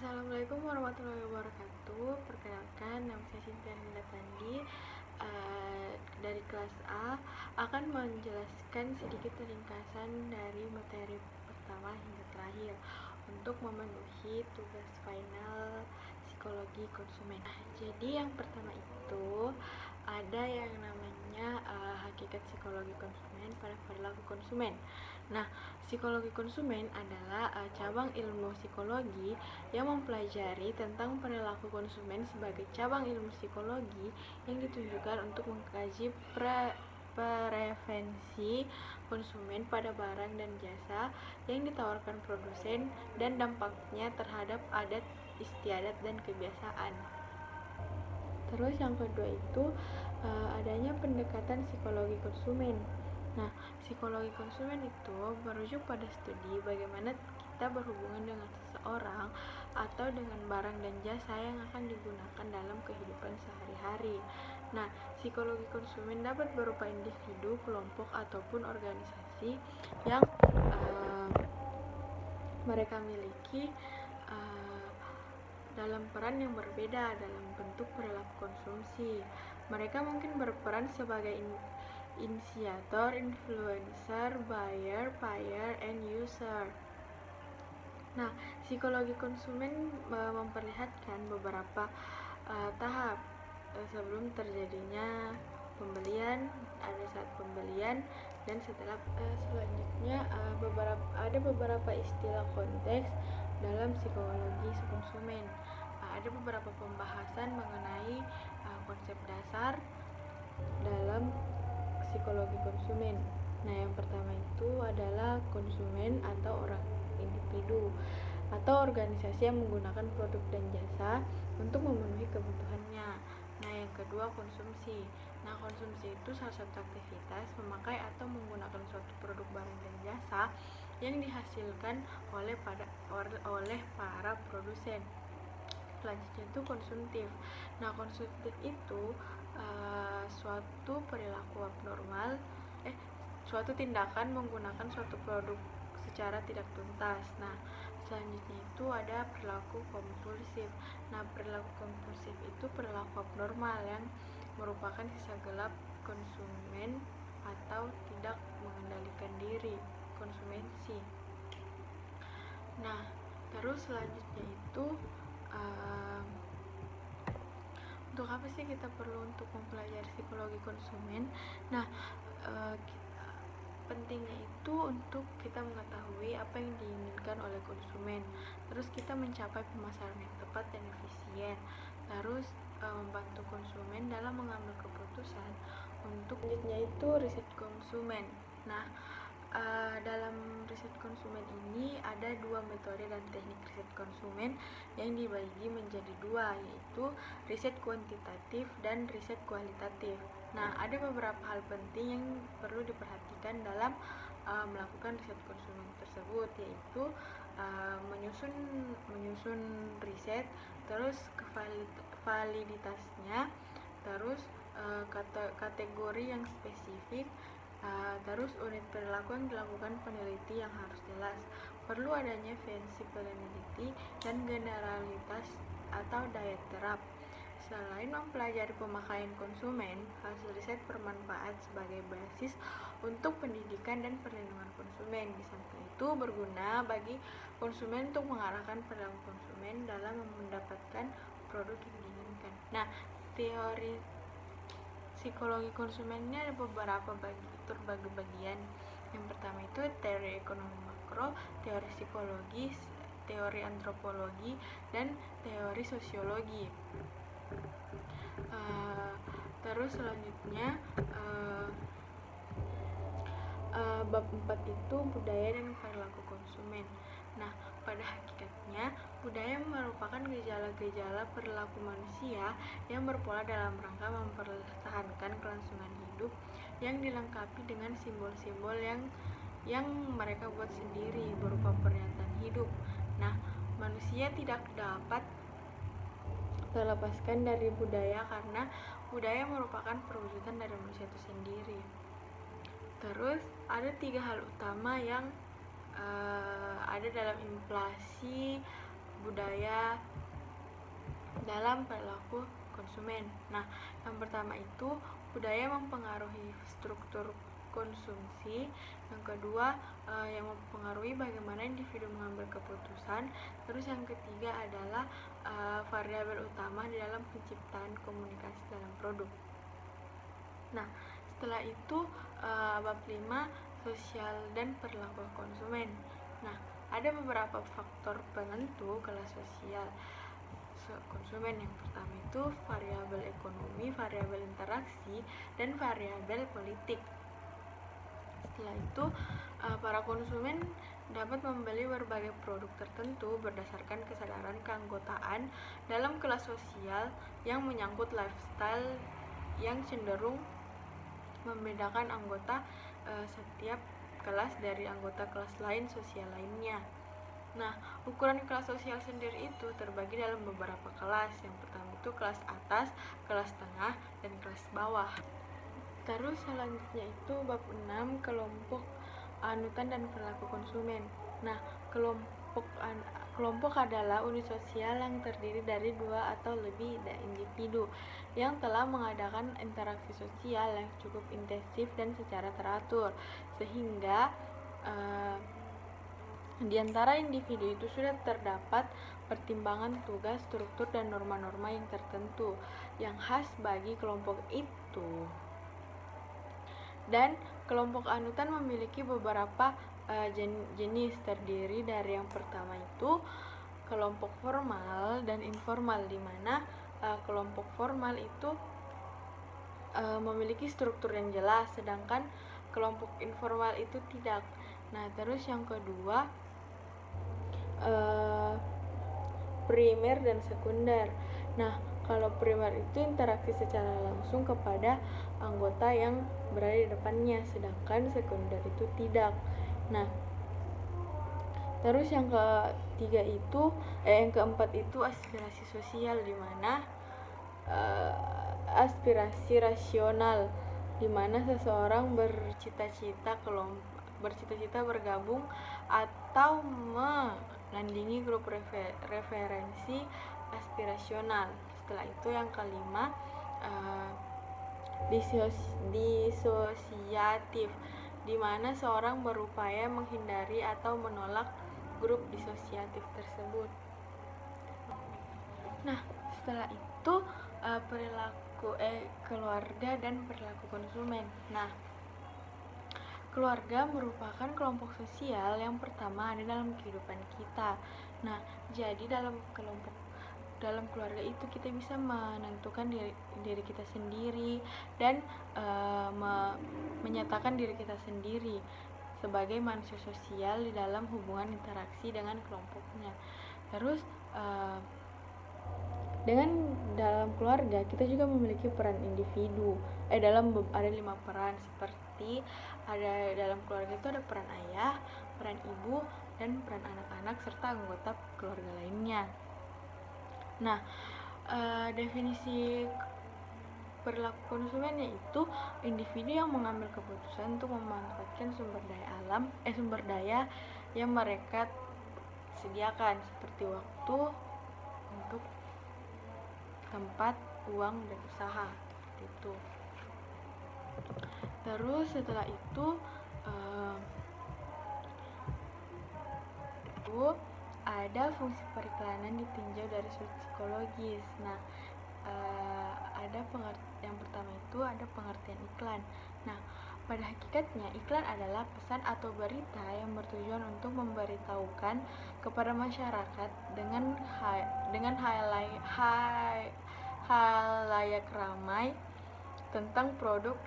Assalamualaikum warahmatullahi wabarakatuh. Perkenalkan, nama saya Cynthia Nanda Tandi, dari kelas A akan menjelaskan sedikit ringkasan dari materi pertama hingga terakhir untuk memenuhi tugas final psikologi konsumen. Jadi yang pertama itu ada yang namanya hakikat psikologi konsumen pada perilaku konsumen. Nah, psikologi konsumen adalah cabang ilmu psikologi yang mempelajari tentang perilaku konsumen sebagai cabang ilmu psikologi yang ditunjukkan untuk mengkaji preferensi konsumen pada barang dan jasa yang ditawarkan produsen dan dampaknya terhadap adat istiadat dan kebiasaan. Terus yang kedua itu adanya pendekatan psikologi konsumen. Nah, psikologi konsumen itu merujuk pada studi bagaimana kita berhubungan dengan seseorang atau dengan barang dan jasa yang akan digunakan dalam kehidupan sehari-hari. Nah, psikologi konsumen dapat berupa individu, kelompok, ataupun organisasi yang mereka miliki dalam peran yang berbeda dalam bentuk perilaku konsumsi. Mereka mungkin berperan sebagai inisiator, influencer, buyer, payer, and user. Nah, psikologi konsumen memperlihatkan beberapa tahap sebelum terjadinya pembelian, ada saat pembelian, dan setelah selanjutnya ada beberapa istilah konteks dalam psikologi konsumen. Ada beberapa pembahasan mengenai konsep dasar dalam psikologi konsumen. Nah, yang pertama itu adalah konsumen atau orang individu atau organisasi yang menggunakan produk dan jasa untuk memenuhi kebutuhannya. Nah, yang kedua konsumsi. Nah, konsumsi itu salah satu aktivitas memakai atau menggunakan suatu produk barang dan jasa yang dihasilkan oleh para produsen. Selanjutnya itu konsumtif. Nah, konsumtif itu suatu perilaku abnormal, suatu tindakan menggunakan suatu produk secara tidak tuntas. Nah, selanjutnya itu ada perilaku kompulsif. Nah, perilaku kompulsif itu perilaku abnormal yang merupakan sisa gelap konsumen atau tidak mengendalikan diri konsumsi. Nah, terus selanjutnya itu untuk apa sih kita perlu untuk mempelajari psikologi konsumen? Nah, pentingnya itu untuk kita mengetahui apa yang diinginkan oleh konsumen, terus kita mencapai pemasaran yang tepat dan efisien, terus membantu konsumen dalam mengambil keputusan. Untuk selanjutnya itu riset konsumen. Nah, dalam riset konsumen ini ada dua metode dan teknik riset konsumen yang dibagi menjadi dua, yaitu riset kuantitatif dan riset kualitatif. Nah, ada beberapa hal penting yang perlu diperhatikan dalam melakukan riset konsumen tersebut, yaitu menyusun riset, terus validitasnya, terus kategori yang spesifik, terus unit perilaku yang dilakukan peneliti yang harus jelas. Perlu adanya versi peneliti dan generalitas atau daya terap. Selain mempelajari pemakaian konsumen, hasil riset bermanfaat sebagai basis untuk pendidikan dan perlindungan konsumen. Di samping itu berguna bagi konsumen untuk mengarahkan perilaku konsumen dalam mendapatkan produk yang diinginkan. Nah, teori psikologi konsumennya ada beberapa terbagi bagian. Yang pertama itu teori ekonomi makro, teori psikologi, teori antropologi, dan teori sosiologi. Terus selanjutnya bab 4 itu budaya dan perilaku konsumen. Nah, pada hakikatnya budaya merupakan gejala-gejala perilaku manusia yang berpola dalam rangka mempertahankan kelangsungan hidup yang dilengkapi dengan simbol-simbol yang mereka buat sendiri berupa pernyataan hidup. Nah, manusia tidak dapat terlepaskan dari budaya karena budaya merupakan perwujudan dari manusia itu sendiri. Terus ada 3 hal utama yang ada dalam inflasi budaya dalam perilaku konsumen. Nah, yang pertama itu budaya mempengaruhi struktur konsumsi. Yang kedua, yang mempengaruhi bagaimana individu mengambil keputusan. Terus yang ketiga adalah variabel utama di dalam penciptaan komunikasi dalam produk. Nah, setelah itu bab 5 sosial dan perilaku konsumen. Nah, ada beberapa faktor penentu kelas sosial konsumen. Yang pertama itu variabel ekonomi, variabel interaksi, dan variabel politik. Setelah itu, para konsumen dapat membeli berbagai produk tertentu berdasarkan kesadaran keanggotaan dalam kelas sosial yang menyangkut lifestyle yang cenderung membedakan anggota setiap kelas dari anggota kelas lain sosial lainnya. Nah, ukuran kelas sosial sendiri itu terbagi dalam beberapa kelas. Yang pertama itu kelas atas, kelas tengah, dan kelas bawah. Terus selanjutnya itu bab 6 kelompok anutan dan perilaku konsumen. Nah, kelompok adalah unit sosial yang terdiri dari 2 atau lebih individu yang telah mengadakan interaksi sosial yang cukup intensif dan secara teratur, sehingga di antara individu itu sudah terdapat pertimbangan tugas, struktur, dan norma-norma yang tertentu yang khas bagi kelompok itu. Dan kelompok anutan memiliki beberapa jenis, terdiri dari yang pertama itu kelompok formal dan informal, di mana kelompok formal itu memiliki struktur yang jelas, sedangkan kelompok informal itu tidak. Nah, terus yang kedua primer dan sekunder. Nah, kalau primer itu interaksi secara langsung kepada anggota yang berada di depannya, sedangkan sekunder itu tidak. Nah, terus yang keempat itu aspirasi sosial, di mana aspirasi rasional, di mana seseorang bercita-cita bergabung atau menandingi grup referensi aspirasional. Setelah itu yang kelima disosiatif, di mana seorang berupaya menghindari atau menolak grup disosiatif tersebut. Nah, setelah itu perilaku keluarga dan perilaku konsumen. Nah, keluarga merupakan kelompok sosial yang pertama ada dalam kehidupan kita. Nah, jadi dalam keluarga itu kita bisa menentukan diri kita sendiri dan menyatakan diri kita sendiri sebagai manusia sosial di dalam hubungan interaksi dengan kelompoknya. Terus dalam keluarga kita juga memiliki peran individu. Ada 5 peran, seperti ada dalam keluarga itu ada peran ayah, peran ibu, dan peran anak-anak serta anggota keluarga lainnya. Nah, definisi perilaku konsumen yaitu individu yang mengambil keputusan untuk memanfaatkan sumber daya yang mereka sediakan, seperti waktu, untuk tempat, uang, dan usaha, seperti itu. Terus setelah itu ada fungsi periklanan ditinjau dari sudut psikologis. Nah, yang pertama itu ada pengertian iklan. Nah, pada hakikatnya iklan adalah pesan atau berita yang bertujuan untuk memberitahukan kepada masyarakat dengan halayak ramai tentang produk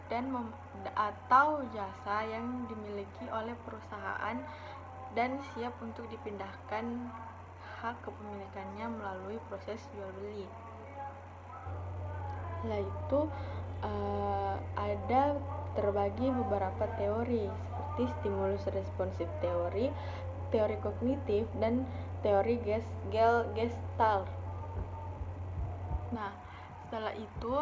atau jasa yang dimiliki oleh perusahaan dan siap untuk dipindahkan hak kepemilikannya melalui proses jual beli. Setelah itu ada terbagi beberapa teori, seperti stimulus responsif teori, teori kognitif, dan teori Gestalt. Nah, setelah itu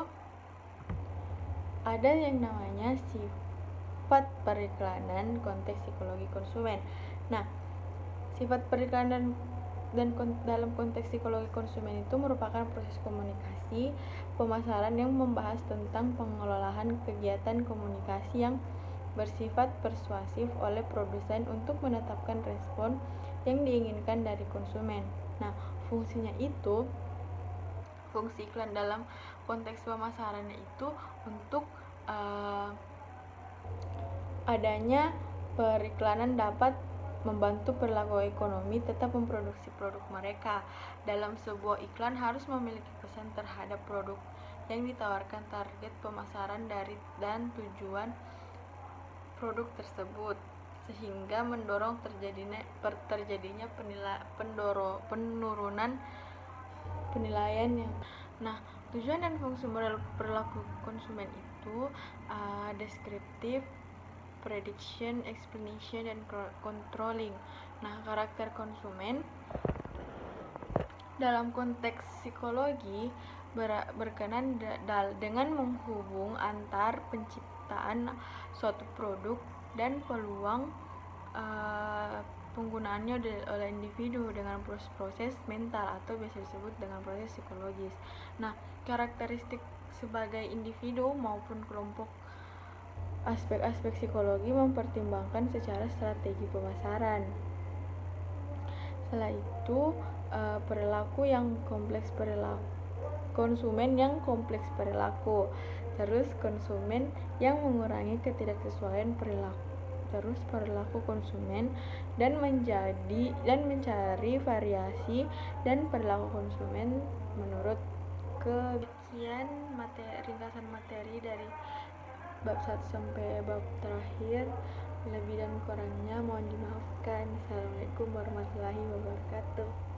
ada yang namanya sifat periklanan konteks psikologi konsumen. Nah, sifat periklanan dalam konteks psikologi konsumen itu merupakan proses komunikasi pemasaran yang membahas tentang pengelolaan kegiatan komunikasi yang bersifat persuasif oleh produsen untuk menetapkan respon yang diinginkan dari konsumen. Nah, fungsi iklan dalam konteks pemasarannya itu untuk adanya periklanan dapat membantu pelaku ekonomi tetap memproduksi produk mereka. Dalam sebuah iklan harus memiliki pesan terhadap produk yang ditawarkan, target pemasaran dan tujuan produk tersebut, sehingga mendorong terjadinya penurunan penilaian yang. Nah, tujuan dan fungsi perilaku konsumen itu deskriptif, prediction, explanation, dan controlling. Nah, karakter konsumen dalam konteks psikologi berkenan dengan menghubung antar penciptaan suatu produk dan peluang penggunaannya oleh individu dengan proses mental atau biasa disebut dengan proses psikologis. Nah, karakteristik sebagai individu maupun kelompok aspek-aspek psikologi mempertimbangkan secara strategi pemasaran. Setelah itu perilaku yang kompleks konsumen yang kompleks perilaku, terus konsumen yang mengurangi ketidaksesuaian perilaku konsumen dan mencari variasi dan perilaku konsumen menurut kebijakan ringkasan materi dari bab 1 sampai bab terakhir. Lebih dan kurangnya mohon dimaafkan. Assalamualaikum warahmatullahi wabarakatuh.